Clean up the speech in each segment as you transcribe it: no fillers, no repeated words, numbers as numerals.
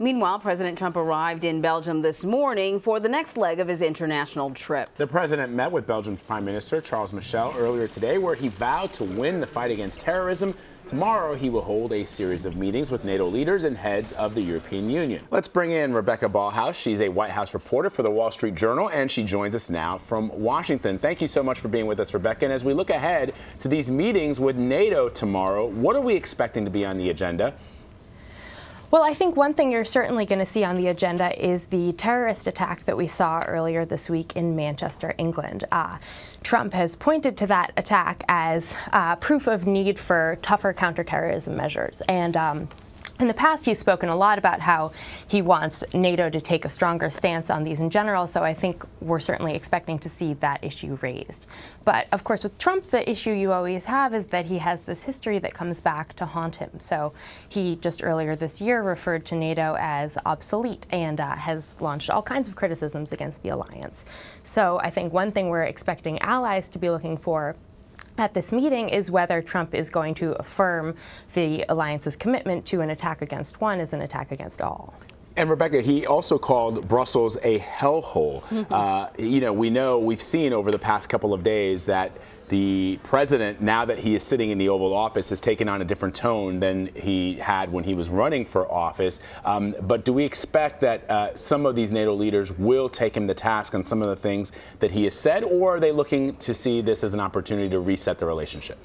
Meanwhile, President Trump arrived in Belgium this morning for the next leg of his international trip. The president met with Belgium's Prime Minister Charles Michel earlier today, where he vowed to win the fight against terrorism. Tomorrow, he will hold a series of meetings with NATO leaders and heads of the European Union. Let's bring in Rebecca Balhaus. She's a White House reporter for the Wall Street Journal, and she joins us now from Washington. Thank you so much for being with us, Rebecca. And as we look ahead to these meetings with NATO tomorrow, what are we expecting to be on the agenda? Well, I think one thing you're certainly going to see on the agenda is the terrorist attack that we saw earlier this week in Manchester, England. Trump has pointed to that attack as proof of need for tougher counterterrorism measures. And in the past, he's spoken a lot about how he wants NATO to take a stronger stance on these in general, so I think we're certainly expecting to see that issue raised. But of course, with Trump, the issue you always have is that he has this history that comes back to haunt him. So he just earlier this year referred to NATO as obsolete and has launched all kinds of criticisms against the alliance. So I think one thing we're expecting allies to be looking for at this meeting is whether Trump is going to affirm the alliance's commitment to an attack against one as an attack against all. And Rebecca, he also called Brussels a hellhole. We've seen over the past couple of days that the president, now that he is sitting in the Oval Office, has taken on a different tone than he had when he was running for office. But do we expect that some of these NATO leaders will take him to task on some of the things that he has said, or are they looking to see this as an opportunity to reset the relationship?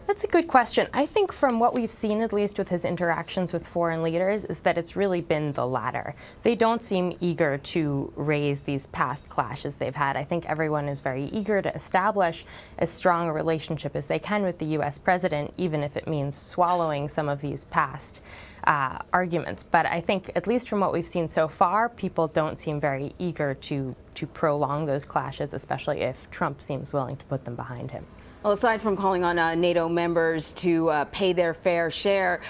That's a good question. I think from what we've seen, at least with his interactions with foreign leaders, is that it's really been the latter. They don't seem eager to raise these past clashes they've had. I think everyone is very eager to establish as strong a relationship as they can with the U.S. president, even if it means swallowing some of these past arguments. But I think, at least from what we've seen so far, people don't seem very eager to prolong those clashes, especially if Trump seems willing to put them behind him. Well, aside from calling on NATO members to pay their fair share,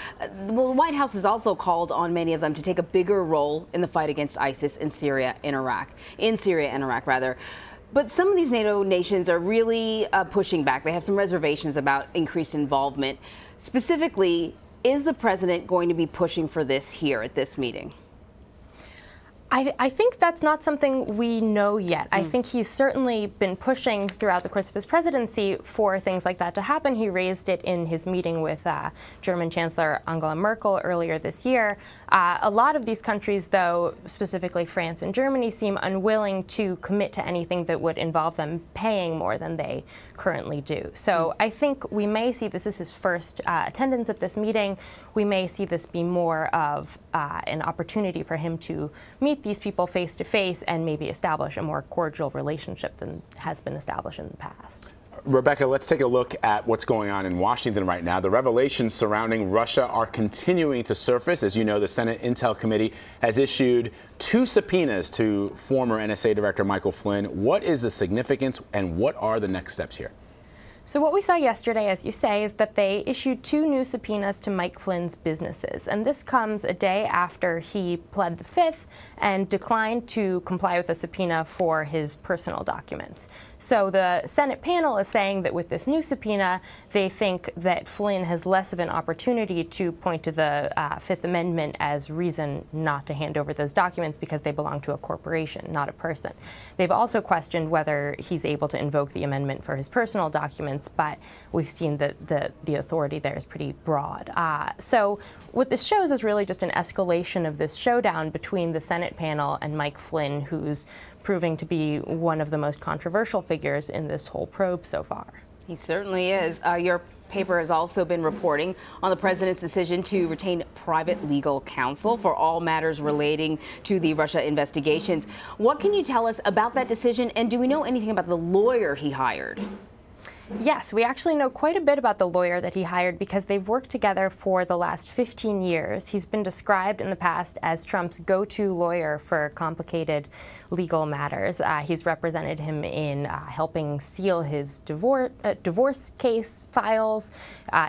the White House has also called on many of them to take a bigger role in the fight against ISIS in Syria and Iraq. But some of these NATO nations are really pushing back. They have some reservations about increased involvement. Specifically, is the president going to be pushing for this here at this meeting? I think that's not something we know yet. I think he's certainly been pushing throughout the course of his presidency for things like that to happen. He raised it in his meeting with German Chancellor Angela Merkel earlier this year. A lot of these countries, though, specifically France and Germany, seem unwilling to commit to anything that would involve them paying more than they currently do. So I think we may see this is his first attendance at this meeting. We may see this be more of an opportunity for him to meet these people face to face and maybe establish a more cordial relationship than has been established in the past. Rebecca, let's take a look at what's going on in Washington right now. The revelations surrounding Russia are continuing to surface. As you know, the Senate Intel Committee has issued 2 subpoenas to former NSA Director Michael Flynn. What is the significance and what are the next steps here? So what we saw yesterday, as you say, is that they issued 2 new subpoenas to Mike Flynn's businesses. And this comes a day after he pled the Fifth and declined to comply with a subpoena for his personal documents. So the Senate panel is saying that with this new subpoena, they think that Flynn has less of an opportunity to point to the Fifth Amendment as reason not to hand over those documents because they belong to a corporation, not a person. They've also questioned whether he's able to invoke the amendment for his personal documents, but we've seen that the authority there is pretty broad. So what this shows is really just an escalation of this showdown between the Senate panel and Mike Flynn, who's proving to be one of the most controversial figures in this whole probe so far. He certainly is. Your paper has also been reporting on the president's decision to retain private legal counsel for all matters relating to the Russia investigations. What can you tell us about that decision, and do we know anything about the lawyer he hired? Yes, we actually know quite a bit about the lawyer that he hired because they've worked together for the last 15 years. He's been described in the past as Trump's go-to lawyer for complicated legal matters. He's represented him in helping seal his divorce case files,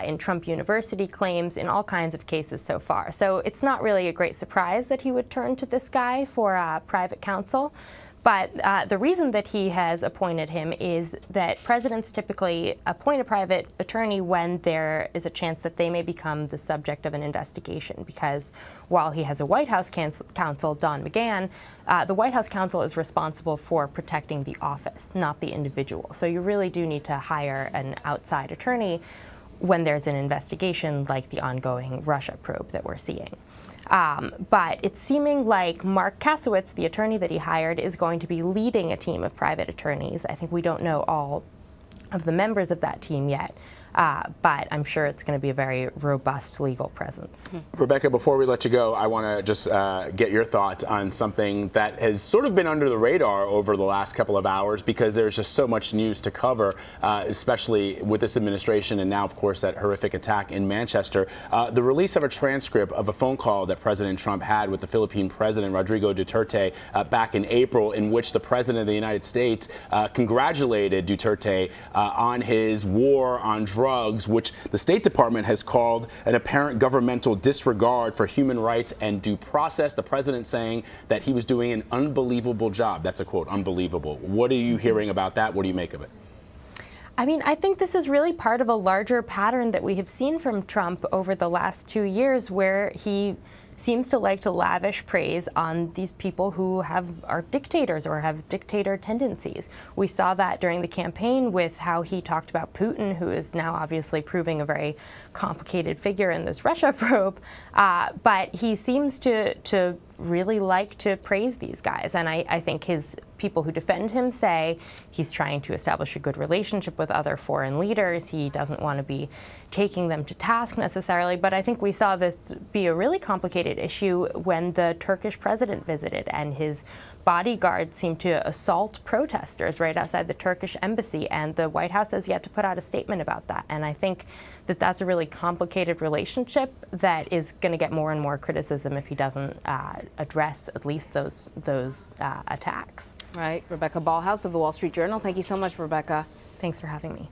in Trump University claims, in all kinds of cases so far. So it's not really a great surprise that he would turn to this guy for private counsel. But the reason that he has appointed him is that presidents typically appoint a private attorney when there is a chance that they may become the subject of an investigation. Because while he has a White House counsel, Don McGahn, the White House counsel is responsible for protecting the office, not the individual. So you really do need to hire an outside attorney when there's an investigation like the ongoing Russia probe that we're seeing. But it's seeming like Mark Kasowitz, the attorney that he hired, is going to be leading a team of private attorneys. I think we don't know all of the members of that team yet, but I'm sure it's going to be a very robust legal presence. Rebecca, before we let you go, I want to just get your thoughts on something that has sort of been under the radar over the last couple of hours, because there's just so much news to cover, especially with this administration and now, of course, that horrific attack in Manchester. The release of a transcript of a phone call that President Trump had with the Philippine President Rodrigo Duterte back in April, in which the President of the United States congratulated Duterte on his war on drugs, which the State Department has called an apparent governmental disregard for human rights and due process. The president saying that he was doing an unbelievable job. That's a quote, unbelievable. What are you hearing about that? What do you make of it? I mean, I think this is really part of a larger pattern that we have seen from Trump over the last 2 years, where he seems to like to lavish praise on these people who are dictators or have dictator tendencies. We saw that during the campaign with how he talked about Putin, who is now obviously proving a very complicated figure in this Russia probe, but he seems to really like to praise these guys. And I think his people who defend him say he's trying to establish a good relationship with other foreign leaders. He doesn't want to be taking them to task necessarily. But I think we saw this be a really complicated issue when the Turkish president visited and his bodyguards seemed to assault protesters right outside the Turkish embassy. And the White House has yet to put out a statement about that. And I think that that's a really complicated relationship that is going to get more and more criticism if he doesn't address at least those attacks. Right. Rebecca Balhaus of the Wall Street Journal. Thank you so much, Rebecca. Thanks for having me.